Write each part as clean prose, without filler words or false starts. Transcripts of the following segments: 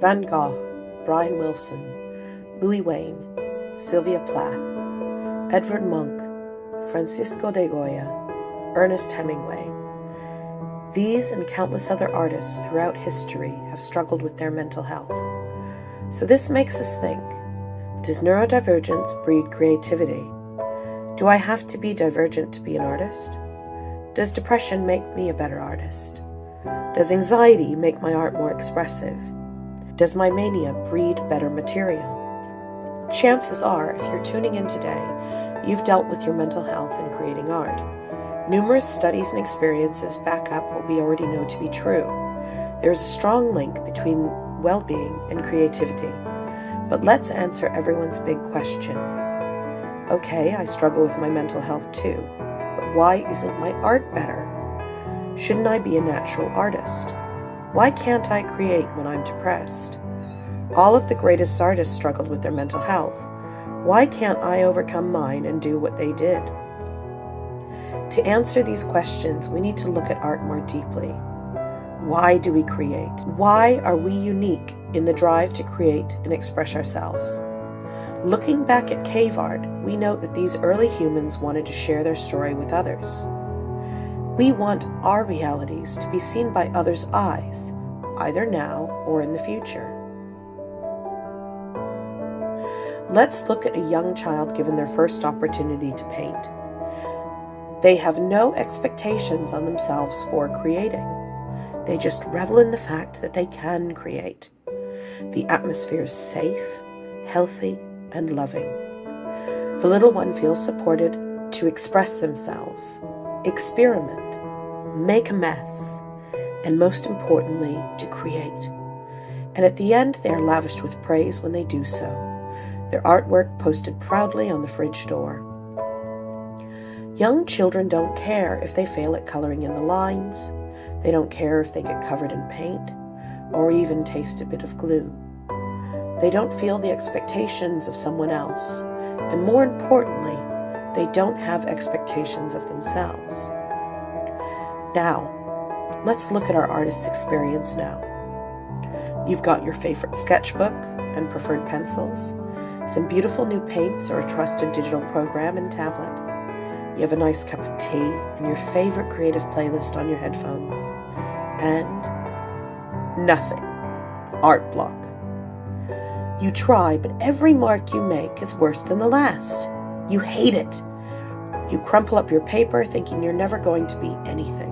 Van Gogh, Brian Wilson, Louis Wayne, Sylvia Plath, Edvard Munch, Francisco de Goya, Ernest Hemingway. These and countless other artists throughout history have struggled with their mental health. So this makes us think, does neurodivergence breed creativity? Do I have to be divergent to be an artist? Does depression make me a better artist? Does anxiety make my art more expressive? Does my mania breed better material? Chances are, if you're tuning in today, you've dealt with your mental health in creating art. Numerous studies and experiences back up what we already know to be true. There is a strong link between well-being and creativity. But let's answer everyone's big question. Okay, I struggle with my mental health too, but why isn't my art better? Shouldn't I be a natural artist? Why can't I create when I'm depressed? All of the greatest artists struggled with their mental health. Why can't I overcome mine and do what they did? To answer these questions, we need to look at art more deeply. Why do we create? Why are we unique in the drive to create and express ourselves? Looking back at cave art, we note that these early humans wanted to share their story with others. We want our realities to be seen by others' eyes, either now or in the future. Let's look at a young child given their first opportunity to paint. They have no expectations on themselves for creating. They just revel in the fact that they can create. The atmosphere is safe, healthy, and loving. The little one feels supported to express themselves, experiment, make a mess, and most importantly, to create. And at the end, they are lavished with praise when they do so. Their artwork posted proudly on the fridge door. Young children don't care if they fail at coloring in the lines. They don't care if they get covered in paint or even taste a bit of glue. They don't feel the expectations of someone else, and more importantly, they don't have expectations of themselves. Now, let's look at our artist's experience now. You've got your favorite sketchbook and preferred pencils, some beautiful new paints or a trusted digital program and tablet. You have a nice cup of tea and your favorite creative playlist on your headphones. And nothing. Art block. You try, but every mark you make is worse than the last. You hate it. You crumple up your paper thinking you're never going to be anything.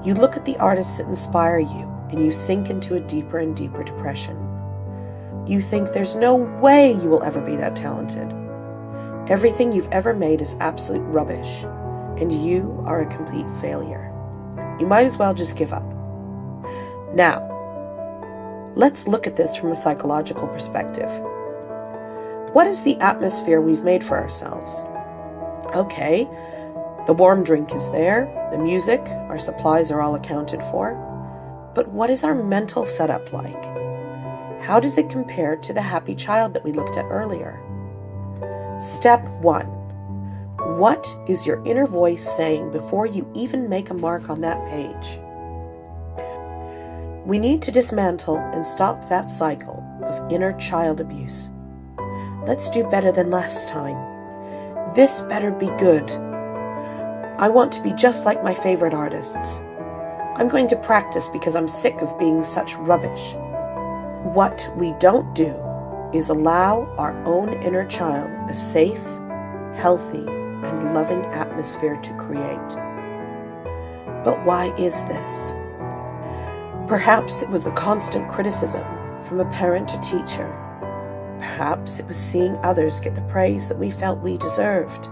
You look at the artists that inspire you and you sink into a deeper and deeper depression. You think there's no way you will ever be that talented. Everything you've ever made is absolute rubbish, and you are a complete failure. You might as well just give up. Now, let's look at this from a psychological perspective. What is the atmosphere we've made for ourselves? Okay, the warm drink is there, the music, our supplies are all accounted for. But what is our mental setup like? How does it compare to the happy child that we looked at earlier? Step 1. What is your inner voice saying before you even make a mark on that page? We need to dismantle and stop that cycle of inner child abuse. Let's do better than last time. This better be good. I want to be just like my favorite artists. I'm going to practice because I'm sick of being such rubbish. What we don't do is allow our own inner child a safe, healthy, and loving atmosphere to create. But why is this? Perhaps it was the constant criticism from a parent or teacher. Perhaps it was seeing others get the praise that we felt we deserved.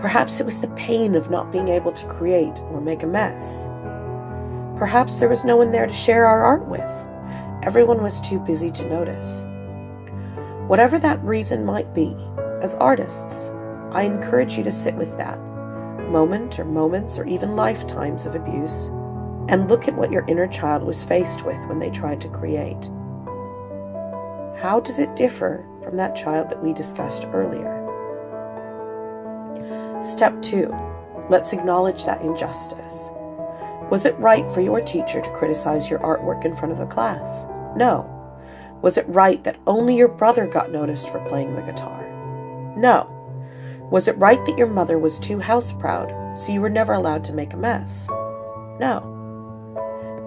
Perhaps it was the pain of not being able to create or make a mess. Perhaps there was no one there to share our art with. Everyone was too busy to notice. Whatever that reason might be, as artists, I encourage you to sit with that moment or moments or even lifetimes of abuse and look at what your inner child was faced with when they tried to create. How does it differ from that child that we discussed earlier? Step 2, let's acknowledge that injustice. Was it right for your teacher to criticize your artwork in front of the class? No. Was it right that only your brother got noticed for playing the guitar? No. Was it right that your mother was too house-proud, so you were never allowed to make a mess? No.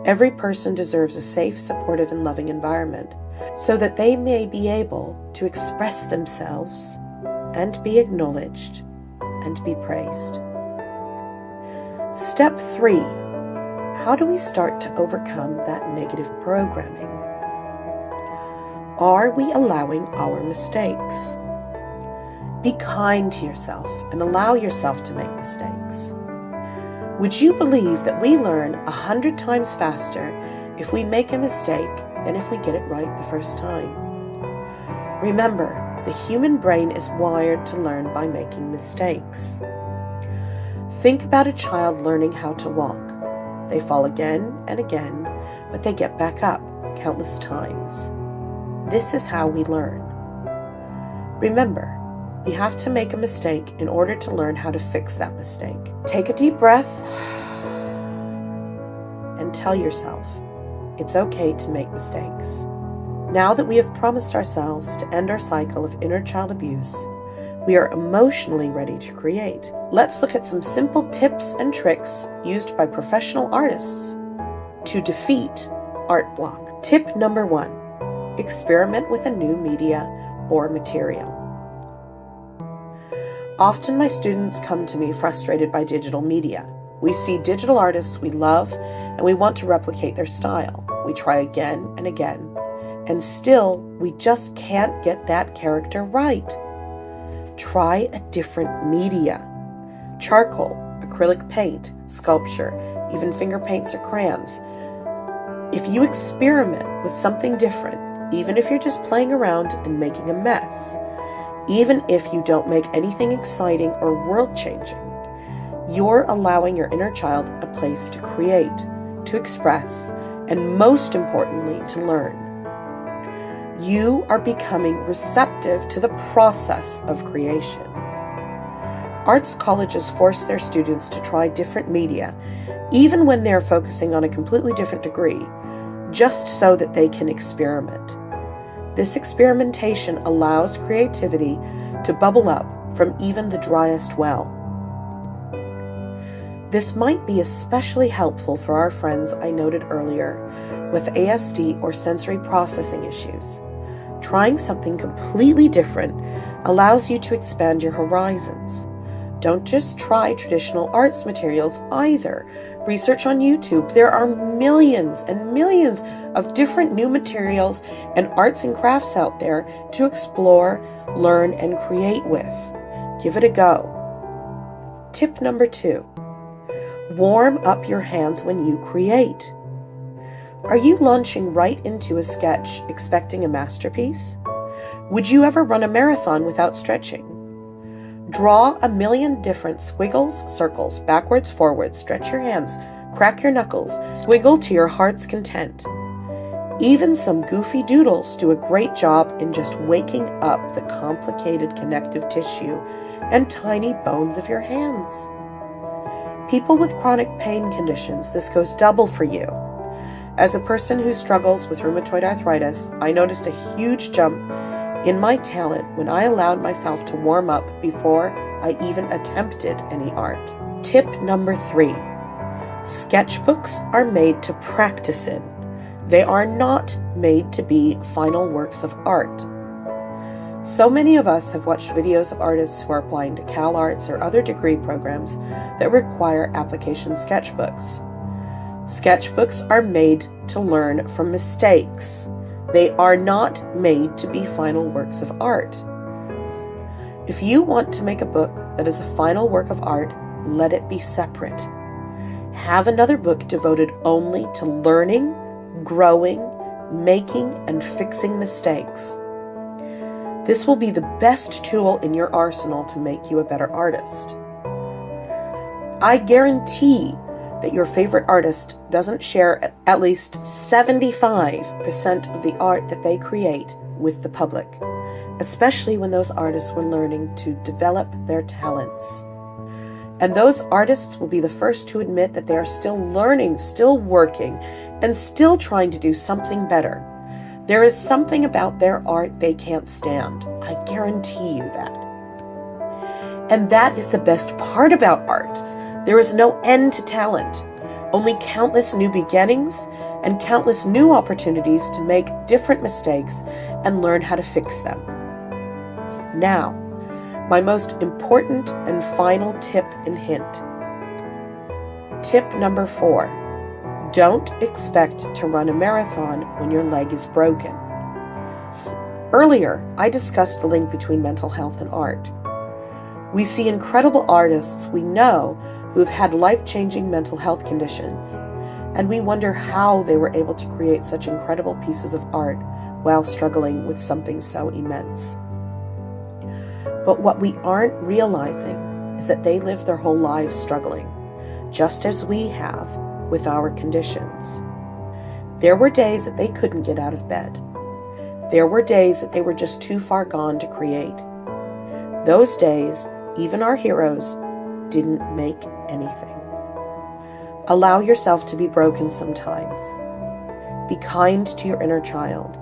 Every person deserves a safe, supportive, and loving environment so that they may be able to express themselves and be acknowledged and be praised. Step 3. How do we start to overcome that negative programming? Are we allowing our mistakes? Be kind to yourself and allow yourself to make mistakes. Would you believe that we learn 100 times faster if we make a mistake than if we get it right the first time? Remember, the human brain is wired to learn by making mistakes. Think about a child learning how to walk. They fall again and again, but they get back up countless times. This is how we learn. Remember, you have to make a mistake in order to learn how to fix that mistake. Take a deep breath and tell yourself, it's okay to make mistakes. Now that we have promised ourselves to end our cycle of inner child abuse, we are emotionally ready to create. Let's look at some simple tips and tricks used by professional artists to defeat art block. Tip number 1, experiment with a new media or material. Often my students come to me frustrated by digital media. We see digital artists we love and we want to replicate their style. We try again and again, and still we just can't get that character right. Try a different media. Charcoal, acrylic paint, sculpture, even finger paints or crayons. If you experiment with something different, even if you're just playing around and making a mess, even if you don't make anything exciting or world-changing, you're allowing your inner child a place to create, to express, and most importantly, to learn. You are becoming receptive to the process of creation. Arts colleges force their students to try different media, even when they're focusing on a completely different degree, just so that they can experiment. This experimentation allows creativity to bubble up from even the driest well. This might be especially helpful for our friends I noted earlier with ASD or sensory processing issues. Trying something completely different allows you to expand your horizons. Don't just try traditional arts materials either. Research on YouTube. There are millions and millions of different new materials and arts and crafts out there to explore, learn, and create with. Give it a go. Tip number 2. Warm up your hands when you create. Are you launching right into a sketch expecting a masterpiece? Would you ever run a marathon without stretching? Draw a million different squiggles, circles, backwards, forwards, stretch your hands, crack your knuckles, wiggle to your heart's content. Even some goofy doodles do a great job in just waking up the complicated connective tissue and tiny bones of your hands. People with chronic pain conditions, this goes double for you. As a person who struggles with rheumatoid arthritis, I noticed a huge jump in my talent when I allowed myself to warm up before I even attempted any art. Tip number 3. Sketchbooks are made to practice in. They are not made to be final works of art. So many of us have watched videos of artists who are applying to CalArts or other degree programs that require application sketchbooks. Sketchbooks are made to learn from mistakes. They are not made to be final works of art. If you want to make a book that is a final work of art, let it be separate. Have another book devoted only to learning, growing, making, and fixing mistakes. This will be the best tool in your arsenal to make you a better artist. I guarantee that your favorite artist doesn't share at least 75% of the art that they create with the public, especially when those artists were learning to develop their talents. And those artists will be the first to admit that they are still learning, still working, and still trying to do something better. There is something about their art they can't stand. I guarantee you that. And that is the best part about art. There is no end to talent, only countless new beginnings and countless new opportunities to make different mistakes and learn how to fix them. Now, my most important and final tip and hint. Tip number 4. Don't expect to run a marathon when your leg is broken. Earlier, I discussed the link between mental health and art. We see incredible artists we know who have had life-changing mental health conditions, and we wonder how they were able to create such incredible pieces of art while struggling with something so immense. But what we aren't realizing is that they lived their whole lives struggling, just as we have with our conditions. There were days that they couldn't get out of bed. There were days that they were just too far gone to create. Those days, even our heroes didn't make anything. Allow yourself to be broken sometimes. Be kind to your inner child.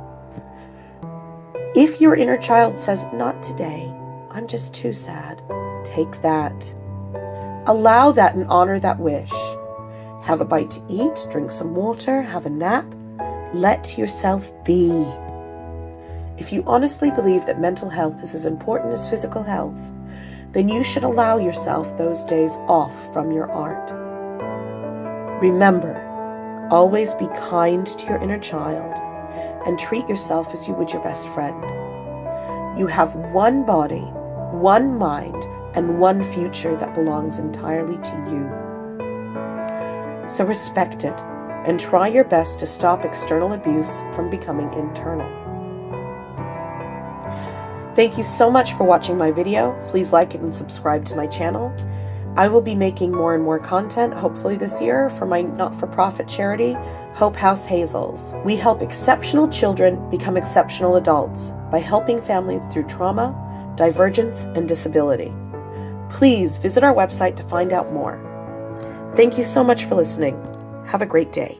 If your inner child says, "Not today, I'm just too sad," take that. Allow that and honor that wish. Have a bite to eat, drink some water, have a nap. Let yourself be. If you honestly believe that mental health is as important as physical health, then you should allow yourself those days off from your art. Remember, always be kind to your inner child and treat yourself as you would your best friend. You have one body, one mind, and one future that belongs entirely to you. So respect it and try your best to stop external abuse from becoming internal. Thank you so much for watching my video. Please like it and subscribe to my channel. I will be making more and more content, hopefully this year, for my not-for-profit charity, Hope House Hazels. We help exceptional children become exceptional adults by helping families through trauma, divergence, and disability. Please visit our website to find out more. Thank you so much for listening. Have a great day.